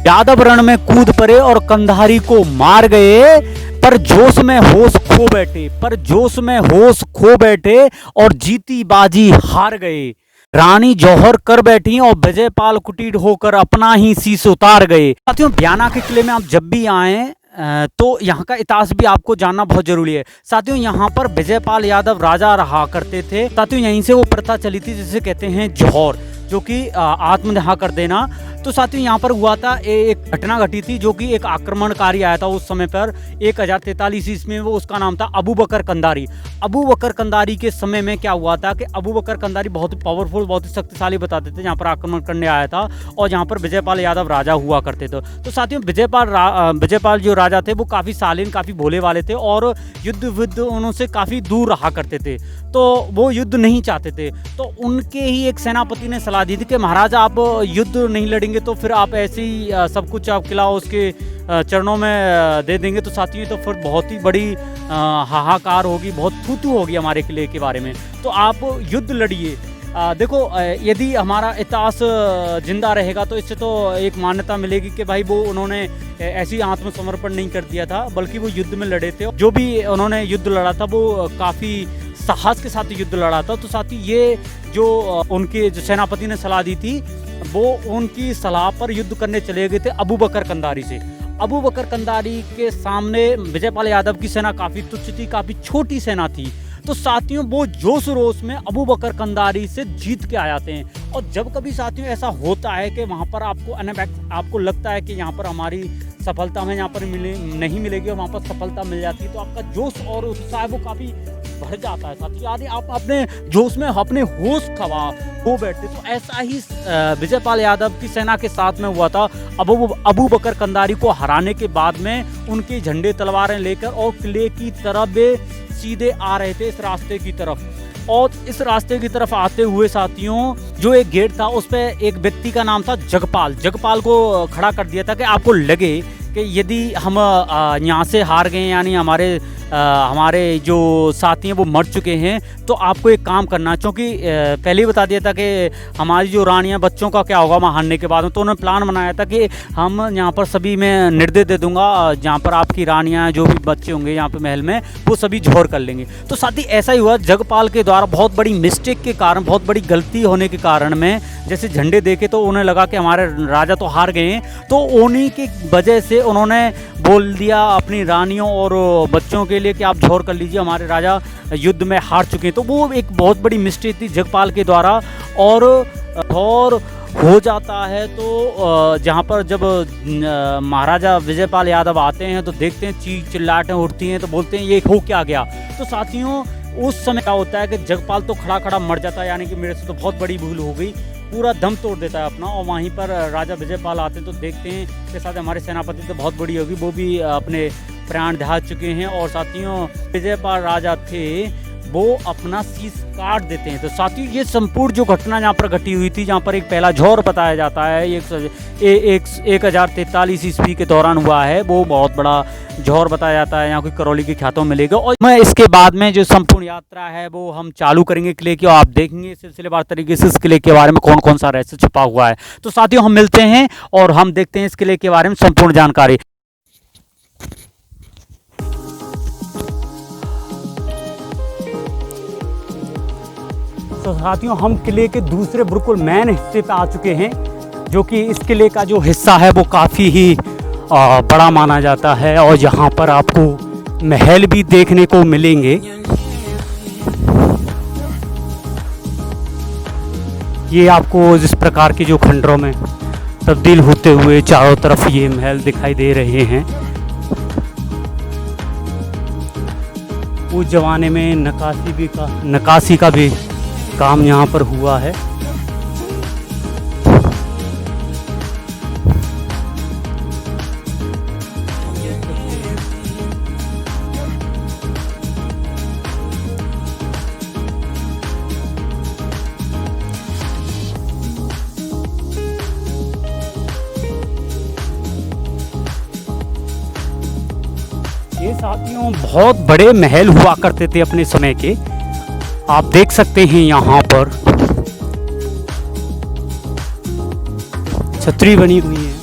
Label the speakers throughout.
Speaker 1: यादव रण में कूद पड़े और कंधारी को मार गए, पर जोश में होश खो बैठे, पर जोश में होश खो बैठे और जीती बाजी हार गए। रानी जौहर कर बैठी और विजयपाल कुटीर होकर अपना ही शीश उतार गए। साथियों, ब्याना के किले में आप जब भी आए तो यहाँ का इतिहास भी आपको जानना बहुत जरूरी है। साथियों, यहाँ पर विजयपाल यादव राजा रहा करते थे। साथियों, यहीं से वो प्रथा चली थी जिसे कहते हैं जौहर, जो कि आत्मदाह कर देना। तो साथियों, यहाँ पर हुआ था एक घटना घटी थी, जो कि एक आक्रमणकारी आया था उस समय पर 1043 ईस्वी में। वो उसका नाम था अबू बकर कंधारी। अबू बकर कंधारी के समय में क्या हुआ था कि अबू बकर कंधारी बहुत ही पावरफुल, बहुत ही शक्तिशाली बताते थे, जहाँ पर आक्रमण करने आया था और जहाँ पर विजयपाल यादव राजा हुआ करते थे। तो साथियों, विजयपाल जो राजा थे वो काफ़ी शालीन, काफ़ी भोले वाले थे और युद्ध उनसे काफ़ी दूर रहा करते थे। तो वो युद्ध नहीं चाहते थे। तो उनके ही एक सेनापति ने सलाह दी थी कि महाराज, आप युद्ध नहीं लड़ेंगे तो फिर आप ऐसे ही सब कुछ आप किला उसके चरणों में दे देंगे तो साथियों तो फिर बहुत ही बड़ी हाहाकार होगी, बहुत थू होगी हमारे किले के बारे में। तो आप युद्ध लड़िए। देखो, यदि हमारा इतिहास जिंदा रहेगा तो इससे तो एक मान्यता मिलेगी कि भाई वो उन्होंने ऐसी आत्मसमर्पण नहीं कर दिया था, बल्कि वो युद्ध में लड़े थे। जो भी उन्होंने युद्ध लड़ा था वो काफ़ी साहस के साथ युद्ध लड़ा था। तो साथ ही ये जो उनके जो सेनापति ने सलाह दी थी, वो उनकी सलाह पर युद्ध करने चले गए थे अबू बकर कंधारी से। अबू बकर कंधारी के सामने विजयपाल यादव की सेना काफ़ी तुच्छ थी, काफ़ी छोटी सेना थी। तो साथियों, वो जोश रोश में अबू बकर कंधारी से जीत के आ जाते हैं। और जब कभी साथियों ऐसा होता है कि वहाँ पर आपको लगता है कि यहाँ पर हमारी सफलता हमें यहाँ पर नहीं मिलेगी और वहाँ पर सफलता मिल जाती है, तो आपका जोश और उत्साह वो काफ़ी बढ़ जाता है। साथियों, यदि आप अपने जोश में अपने होश खो बैठते, तो ऐसा ही विजयपाल यादव की सेना के साथ में हुआ था। अबू बकर कंधारी को हराने के बाद में उनके झंडे तलवारें लेकर और किले की तरफ सीधे आ रहे थे, इस रास्ते की तरफ। और इस रास्ते की तरफ आते हुए साथियों, जो एक गेट था उस पर एक व्यक्ति का नाम था जगपाल को खड़ा कर दिया था कि आपको लगे कि यदि हम यहाँ से हार गए, यानी हमारे जो साथी हैं वो मर चुके हैं, तो आपको एक काम करना, क्योंकि पहले ही बता दिया था कि हमारी जो रानियां बच्चों का क्या होगा मारने के बाद में। तो उन्होंने प्लान बनाया था कि हम यहाँ पर सभी में निर्देश दे दूंगा, जहाँ पर आपकी रानियां जो भी बच्चे होंगे यहाँ पे महल में, वो सभी जौहर कर लेंगे। तो साथ ही ऐसा ही हुआ। जगपाल के द्वारा बहुत बड़ी मिस्टेक के कारण, बहुत बड़ी गलती होने के कारण में जैसे झंडे देखे तो उन्हें लगा कि हमारे राजा तो हार गए हैं, तो उन्हीं की वजह से उन्होंने बोल दिया अपनी रानियों और बच्चों के लिए कि आप जौहर कर लीजिए, हमारे राजा युद्ध में हार चुके हैं। तो वो एक बहुत बड़ी मिस्टेक थी जगपाल के द्वारा। और हो जाता है तो जहाँ पर जब महाराजा विजयपाल यादव आते हैं तो देखते हैं चीख चिल्लाहटें उठती हैं, तो बोलते हैं ये हो क्या गया। तो साथियों, उस समय क्या होता है कि जगपाल तो खड़ा मर जाता है, यानी कि मेरे से तो बहुत बड़ी भूल हो गई, पूरा दम तोड़ देता है अपना। और वहीं पर राजा विजयपाल आते हैं तो देखते हैं कि साथ हमारे सेनापति तो बहुत बड़ी होगी, वो भी अपने प्राण त्याग चुके हैं। और साथियों, विजयपाल राजा थे वो अपना शीश काट देते हैं। तो साथियों, ये संपूर्ण जो घटना यहाँ पर घटी हुई थी, जहाँ पर एक पहला जौहर बताया जाता है 1043 ईस्वी के दौरान हुआ है, वो बहुत बड़ा जौहर बताया जाता है, यहाँ की करौली के ख्यातों में मिलेगा। और मैं इसके बाद में जो संपूर्ण यात्रा है वो हम चालू करेंगे किले की, और आप देखेंगे सिलसिलेवार तरीके से इस किले के बारे में कौन कौन सा रहस्य छुपा हुआ है। तो साथियों, हम मिलते हैं और हम देखते हैं इस किले के बारे में संपूर्ण जानकारी। तो साथियों, हम किले के दूसरे बिल्कुल मेन हिस्से पे आ चुके हैं, जो कि इस किले का जो हिस्सा है वो काफ़ी ही बड़ा माना जाता है। और यहाँ पर आपको महल भी देखने को मिलेंगे। ये आपको जिस प्रकार की जो खंडरों में तब्दील होते हुए चारों तरफ ये महल दिखाई दे रहे हैं, उस जमाने में नक्काशी का भी काम यहाँ पर हुआ है। ये साथियों बहुत बड़े महल हुआ करते थे अपने समय के। आप देख सकते हैं यहाँ पर छतरी बनी हुई है।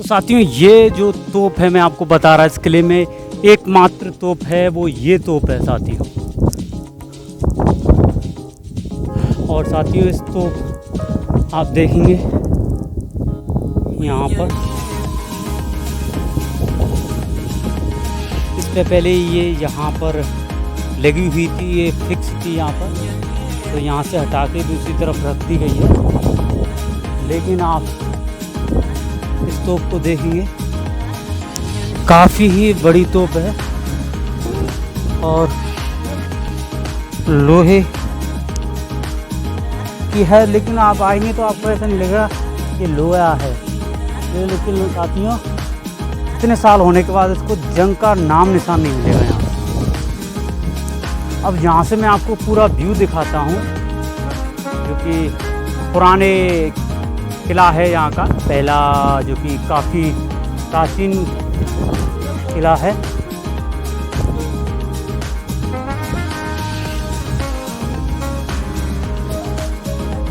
Speaker 1: साथियों ये जो तोप है मैं आपको बता रहा इस किले में एकमात्र तोप है, वो ये तोप है साथियों। और साथियों इस तोप आप देखेंगे यहाँ पर, इससे पहले ये यहाँ पर लगी हुई थी, ये फिक्स थी यहाँ पर, तो यहाँ से हटा के दूसरी तरफ रख दी गई है। लेकिन आप इस तोप को देखेंगे, काफ़ी ही बड़ी तोप है और लोहे की है। लेकिन आप आएंगे तो आपको ऐसा नहीं लगेगा कि लोहा है, लेकिन साथियों इतने साल होने के बाद इसको जंग का नाम निशान नहीं मिलेगा यहाँ। अब यहाँ से मैं आपको पूरा व्यू दिखाता हूँ, जो कि पुराने किला है यहाँ का पहला, जो कि काफ़ी प्राचीन किला है।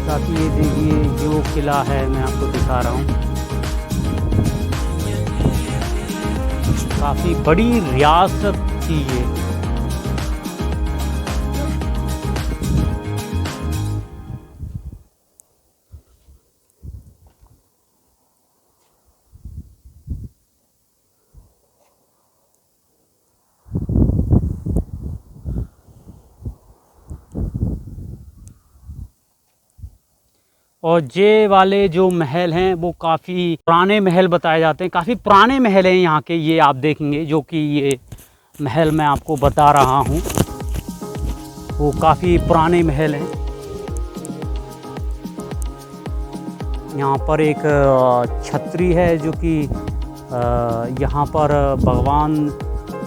Speaker 1: ताकि ये देखिए जो किला है मैं आपको दिखा रहा हूँ, काफ़ी बड़ी रियासत थी ये। और ये वाले जो महल हैं वो काफ़ी पुराने महल बताए जाते हैं, काफ़ी पुराने महल हैं यहाँ के। ये आप देखेंगे जो कि ये महल मैं आपको बता रहा हूँ वो काफ़ी पुराने महल हैं। यहाँ पर एक छतरी है जो कि यहाँ पर भगवान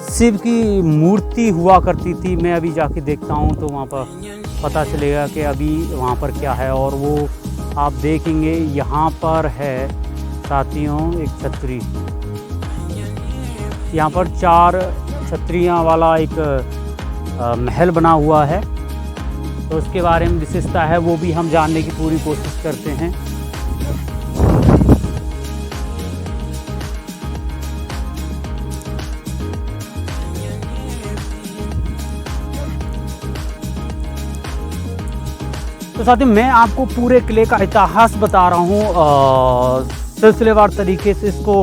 Speaker 1: शिव की मूर्ति हुआ करती थी। मैं अभी जाके देखता हूँ तो वहाँ पर पता चलेगा कि अभी वहाँ पर क्या है। और वो आप देखेंगे यहाँ पर है साथियों एक छतरी, यहाँ पर 4 छतरियाँ वाला एक महल बना हुआ है। तो उसके बारे में विशेषता है वो भी हम जानने की पूरी कोशिश करते हैं। तो साथियों मैं आपको पूरे किले का इतिहास बता रहा हूँ, सिलसिलेवार तरीके से इसको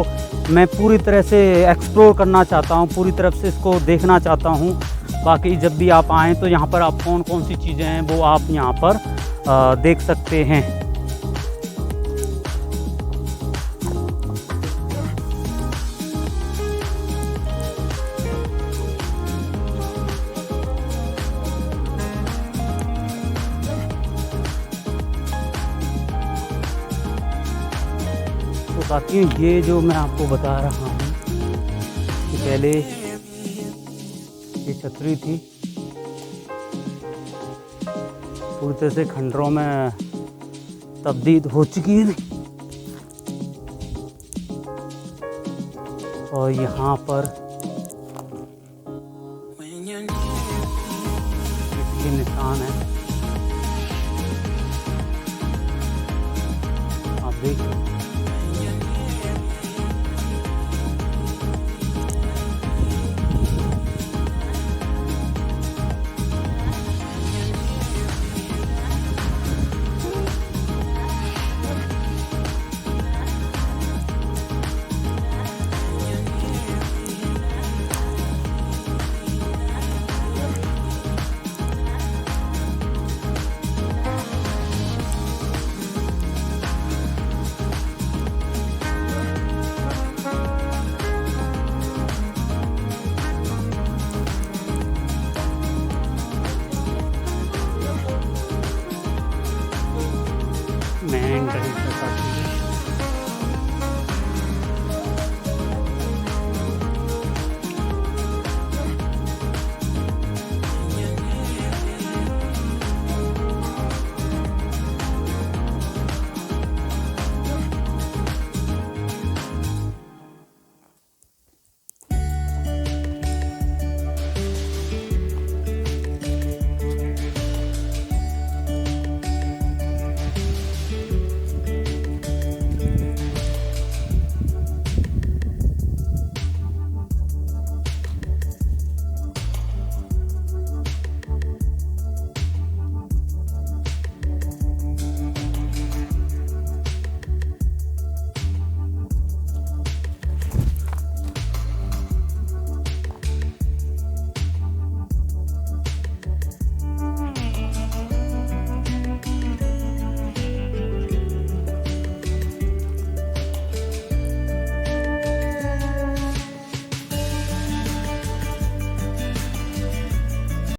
Speaker 1: मैं पूरी तरह से एक्सप्लोर करना चाहता हूँ, पूरी तरफ से इसको देखना चाहता हूँ। बाकी जब भी आप आएँ तो यहाँ पर आप कौन कौन सी चीज़ें हैं वो आप यहाँ पर देख सकते हैं। तो साथियों ये जो मैं आपको बता रहा हूँ कि पहले ये छतरी थी, पूरी तरह से खंडरों में तब्दील हो चुकी है। और यहाँ पर इसके निशान है, आप देख सकते हैं।